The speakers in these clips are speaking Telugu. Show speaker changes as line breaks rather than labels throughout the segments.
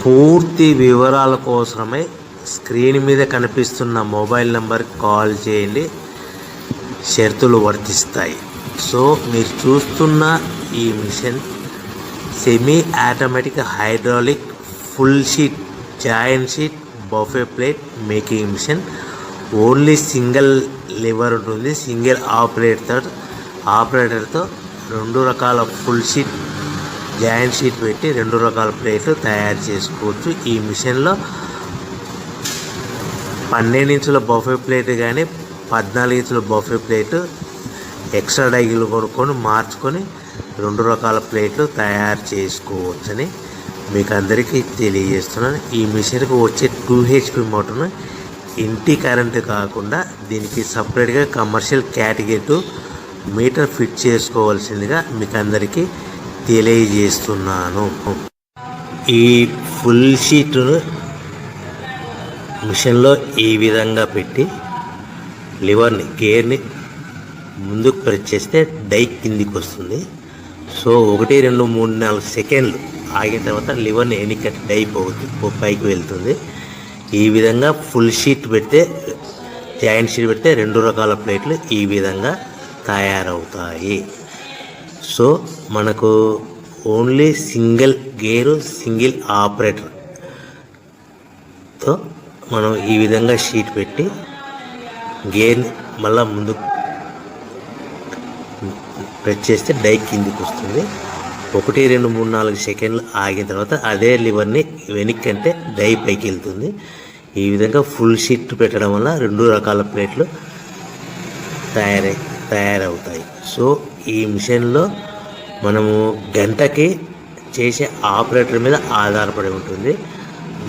పూర్తి వివరాల కోసమై స్క్రీన్ మీద కనిపిస్తున్న మొబైల్ నెంబర్కి కాల్ చేయండి. షరతులు వర్తిస్తాయి. సో మీరు చూస్తున్న ఈ machine semi automatic hydraulic full sheet joint sheet buffet plate making machine. Only single lever ఉంటుంది. సింగిల్ ఆపరేటర్తో 2 రకాల ఫుల్ షీట్ జాయింట్ షీట్ పెట్టి 2 రకాల ప్లేట్లు తయారు చేసుకోవచ్చు. ఈ మిషన్లో 12 ఇంచుల బఫే ప్లేట్ కానీ 14 ఇంచుల బఫే ప్లేట్ ఎక్స్ట్రా డైలు కొనుక్కొని మార్చుకొని 2 రకాల ప్లేట్లు తయారు చేసుకోవచ్చని మీకు అందరికీ తెలియజేస్తున్నాను. ఈ మిషన్కి వచ్చే 2 HP మోటార్ను ఇంటి కరెంటు కాకుండా దీనికి సపరేట్గా కమర్షియల్ కేటగిరీ మీటర్ ఫిట్ చేసుకోవాల్సిందిగా మీకు అందరికీ తెలియజేస్తున్నాను. ఈ ఫుల్ షీట్ను మిషన్లో ఈ విధంగా పెట్టి లివర్ని గేర్ని ముందుకు ప్రెస్ చేస్తే డై కిందికి వస్తుంది. సో 1 2 3 4 సెకండ్లు ఆగిన తర్వాత లివర్ని వెనక్కి డై పైకి వెళ్తుంది. ఈ విధంగా ఫుల్ షీట్ పెడితే జాయింట్ షీట్ పెడితే 2 రకాల ప్లేట్లు ఈ విధంగా తయారవుతాయి. సో మనకు ఓన్లీ సింగిల్ గేరు సింగిల్ ఆపరేటర్తో మనం ఈ విధంగా షీట్ పెట్టి గేర్ని మళ్ళీ ముందు ప్రెస్ చేస్తే డై కిందికి వస్తుంది. 1 2 3 4 సెకండ్లు ఆగిన తర్వాత అదే లివర్ని వెనక్కి అంటే డై పైకి వెళ్తుంది. ఈ విధంగా ఫుల్ షీట్ పెట్టడం వల్ల 2 రకాల ప్లేట్లు తయారవుతాయి. సో ఈ మిషన్లో మనము గంటకి చేసే ఆపరేటర్ మీద ఆధారపడి ఉంటుంది.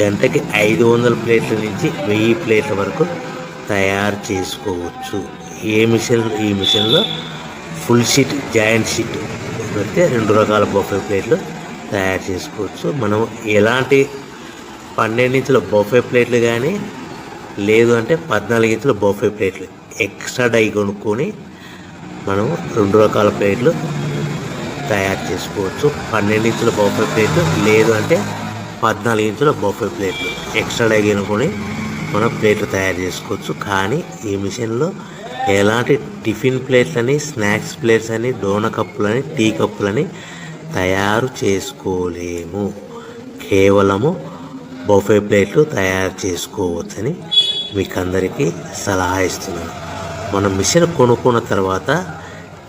గంటకి 500 ప్లేట్ల నుంచి 1000 ప్లేట్ల వరకు తయారు చేసుకోవచ్చు. ఈ మిషన్లో ఫుల్ షీట్ జాయింట్ షీట్ పెడితే 2 రకాల బఫే ప్లేట్లు తయారు చేసుకోవచ్చు. మనం ఎలాంటి 12 ఇంచుల బఫే ప్లేట్లు కానీ లేదు అంటే 14 ఇంచుల బఫే ప్లేట్లు ఎక్స్ట్రా డై కొనుక్కొని మనం 2 రకాల ప్లేట్లు తయారు చేసుకోవచ్చు. 12 ఇంచుల బఫే ప్లేట్లు లేదు అంటే 14 ఇంచుల బఫే ప్లేట్లు ఎక్స్ట్రా డై కొనుక్కొని మనం ప్లేట్లు తయారు చేసుకోవచ్చు. కానీ ఈ మిషన్లో ఎలాంటి టిఫిన్ ప్లేట్లని స్నాక్స్ ప్లేట్స్ అని డోనా కప్పులని టీ కప్పులని తయారు చేసుకోలేము. కేవలము బఫే ప్లేట్లు తయారు చేసుకోవచ్చని మీకు అందరికీ సలహా ఇస్తున్నాను. మనం మిషన్ కొనుక్కున్న తర్వాత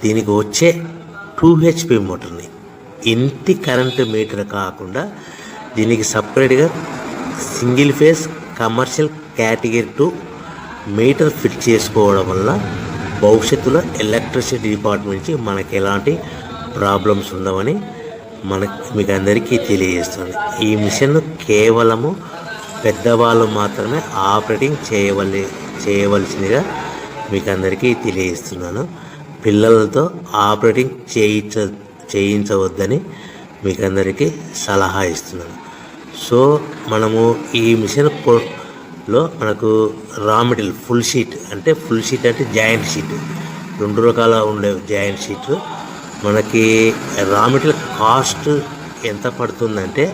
దీనికి వచ్చే 2 HP మోటార్ని ఇంటి కరెంటు మీటర్ కాకుండా దీనికి సపరేట్గా single phase commercial category 2 metre fit చేసుకోవడం వల్ల భవిష్యత్తులో ఎలక్ట్రిసిటీ డిపార్ట్మెంట్ నుంచి మనకి ఎలాంటి ప్రాబ్లమ్స్ ఉండవని మీకు అందరికీ తెలియజేస్తుంది. ఈ మిషన్ కేవలము పెద్దవాళ్ళు మాత్రమే ఆపరేటింగ్ చేయవలసిందిగా మీకు అందరికీ తెలియజేస్తున్నాను. పిల్లలతో ఆపరేటింగ్ చేయించవద్దని మీకు అందరికీ సలహా ఇస్తున్నాను. సో మనము ఈ మిషన్లో మనకు రా మెటీరియల్ ఫుల్ షీట్ అంటే జాయింట్ షీట్ 2 రకాల ఉండే జాయింట్ షీట్ మనకి రా మెటీరియల్ కాస్ట్ ఎంత పడుతుందంటే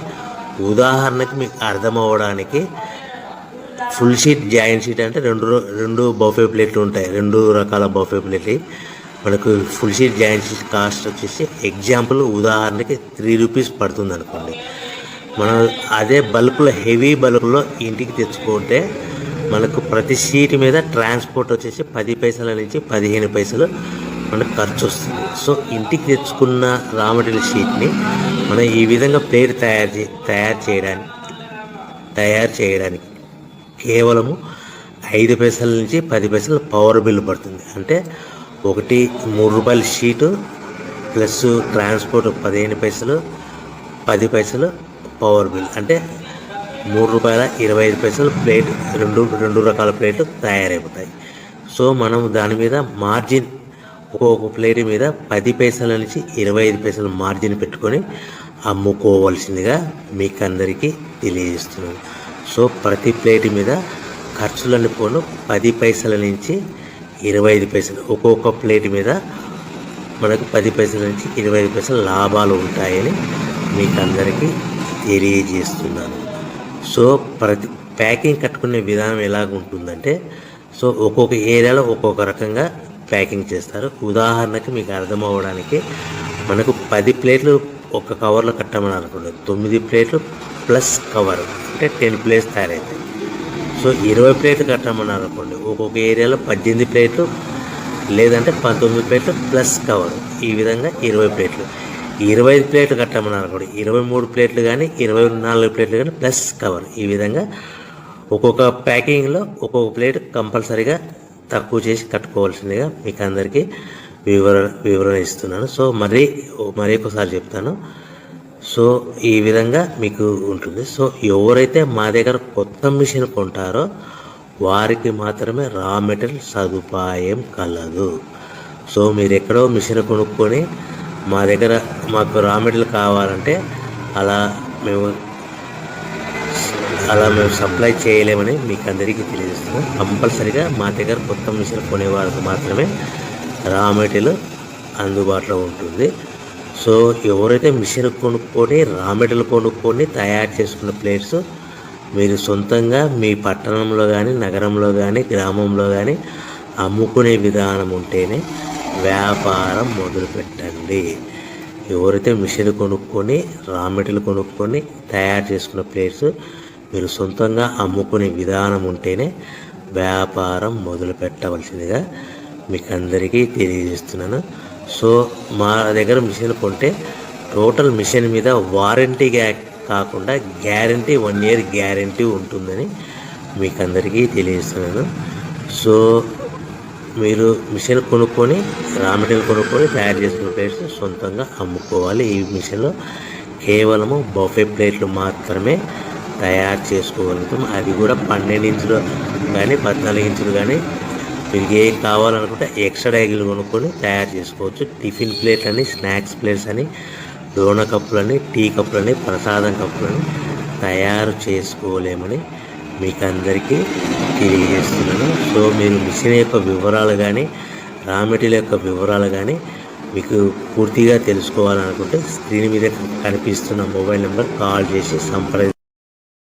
ఉదాహరణకి మీకు అర్థం అవ్వడానికి ఫుల్ షీట్ జాయింట్ షీట్ అంటే 2 బఫే ప్లేట్లు ఉంటాయి. 2 రకాల బఫే ప్లేట్లు మనకు full sheet joint sheet cost వచ్చేసి ఎగ్జాంపుల్ ఉదాహరణకి 3 రూపీస్ పడుతుంది అనుకోండి. మనం అదే బల్క్లో హెవీ బల్క్లో ఇంటికి తెచ్చుకుంటే మనకు ప్రతి షీట్ మీద ట్రాన్స్పోర్ట్ వచ్చేసి 10 పైసల నుంచి 15 పైసలు మనకు ఖర్చు వస్తుంది. సో ఇంటికి తెచ్చుకున్న రా మెటీరియల్ షీట్ని మనం ఈ విధంగా ప్లేట్ తయారు చేయడానికి కేవలము 5 పైసల నుంచి 10 పైసలు పవర్ బిల్లు పడుతుంది. అంటే 3 రూపాయల షీటు ప్లస్ ట్రాన్స్పోర్ట్ 15 పైసలు 10 పైసలు పవర్ బిల్ అంటే 3 రూపాయల 25 పైసలు ప్లేట్ 2 రకాల ప్లేట్లు తయారైపోతాయి. సో మనం దాని మీద మార్జిన్ ఒక్కొక్క ప్లేట్ మీద 10 పైసల నుంచి 25 పైసలు మార్జిన్ పెట్టుకొని అమ్ముకోవాల్సిందిగా మీకు అందరికీ తెలియజేస్తున్నాను. సో ప్రతి ప్లేట్ మీద ఖర్చులన్నీ పోను 10 పైసల నుంచి 25 పైసలు ఒక్కొక్క ప్లేట్ మీద మనకు 10 పైసల నుంచి 25 పైసలు లాభాలు ఉంటాయని మీకు అందరికీ తెలియజేస్తున్నాను. సో ప్రతి ప్యాకింగ్ కట్టుకునే విధానం ఎలాగ ఉంటుందంటే, సో ఒక్కొక్క ఏరియాలో ఒక్కొక్క రకంగా ప్యాకింగ్ చేస్తారు. ఉదాహరణకి మీకు అర్థం అవ్వడానికి, మనకు 10 ప్లేట్లు ఒక కవర్లో కట్టమని అనుకోండి, 9 ప్లేట్లు ప్లస్ కవర్ అంటే 10 ప్లేట్స్ తయారవుతాయి. సో 20 ప్లేట్లు కట్టమని అనుకోండి, ఒక్కొక్క ఏరియాలో 18 ప్లేట్లు లేదంటే 19 ప్లేట్లు ప్లస్ కవర్, ఈ విధంగా 20 ప్లేట్లు. 25 ప్లేట్లు కట్టమని అనుకోండి, 23 ప్లేట్లు కానీ 24 ప్లేట్లు కానీ ప్లస్ కవర్, ఈ విధంగా ఒక్కొక్క ప్యాకింగ్లో ఒక్కొక్క ప్లేట్ కంపల్సరీగా తక్కువ చేసి కట్టుకోవాల్సిందిగా మీకు అందరికీ వివరణ ఇస్తున్నాను. సో మరి ఒకసారి చెప్తాను. సో ఈ విధంగా మీకు ఉంటుంది. సో ఎవరైతే మా దగ్గర కొత్త మిషన్ కొంటారో వారికి మాత్రమే రా మెటీరియల్ సదుపాయం కలదు. సో మీరు ఎక్కడో మిషన్ కొనుక్కొని మా దగ్గర మాకు రా మెటీరియల్ కావాలంటే అలా మేము సప్లై చేయలేమని మీకు అందరికీ తెలియజేస్తున్నాం. కంపల్సరీగా మా దగ్గర కొత్త మిషన్ కొనే వాళ్ళకి మాత్రమే రా మెటీరియల్ అందుబాటులో ఉంటుంది. సో ఎవరైతే మిషన్ కొనుక్కొని రా మెటీరియల్ కొనుక్కొని తయారు చేసుకున్న ప్లేట్స్ మీరు సొంతంగా మీ పట్టణంలో కానీ నగరంలో కానీ గ్రామంలో కానీ అమ్ముకునే విధానం ఉంటేనే వ్యాపారం మొదలుపెట్టండి. ఎవరైతే మిషన్ కొనుక్కొని రా మెటీరియల్ కొనుక్కొని తయారు చేసుకున్న ప్లేట్స్ మీరు సొంతంగా అమ్ముకునే విధానం ఉంటేనే వ్యాపారం మొదలు పెట్టవలసిందిగా మీకు అందరికీ తెలియజేస్తున్నాను. సో మా దగ్గర మిషన్ కొంటే టోటల్ మిషన్ మీద వారంటీగా కాకుండా గ్యారంటీ 1 year గ్యారంటీ ఉంటుందని మీకు అందరికీ తెలియజేస్తున్నాను. సో మీరు మిషన్ కొనుక్కొని రా మెటీరియల్ కొనుక్కొని తయారు చేసుకున్న ప్లేట్స్ సొంతంగా అమ్ముకోవాలి. ఈ మిషన్లో కేవలము బఫే ప్లేట్లు మాత్రమే తయారు చేసుకోగలుగుతాం. అది కూడా 12 ఇంచులు కానీ 14 ఇంచులు కానీ మీకు ఏం కావాలనుకుంటే ఎక్స్ట్రా డైగులు కొనుక్కొని తయారు చేసుకోవచ్చు. టిఫిన్ ప్లేట్లని, స్నాక్స్ ప్లేట్స్ అని, డోన కప్పులని, టీ కప్పులని, ప్రసాదం కప్పులని తయారు చేసుకోలేమని మీకు అందరికీ తెలియజేస్తున్నాను. సో మీరు మిషన్ యొక్క వివరాలు కానీ రా మెటీరియల్ యొక్క వివరాలు కానీ మీకు పూర్తిగా తెలుసుకోవాలనుకుంటే స్క్రీన్ మీద కనిపిస్తున్న మొబైల్ నెంబర్ కాల్ చేసి సంప్రదించండి.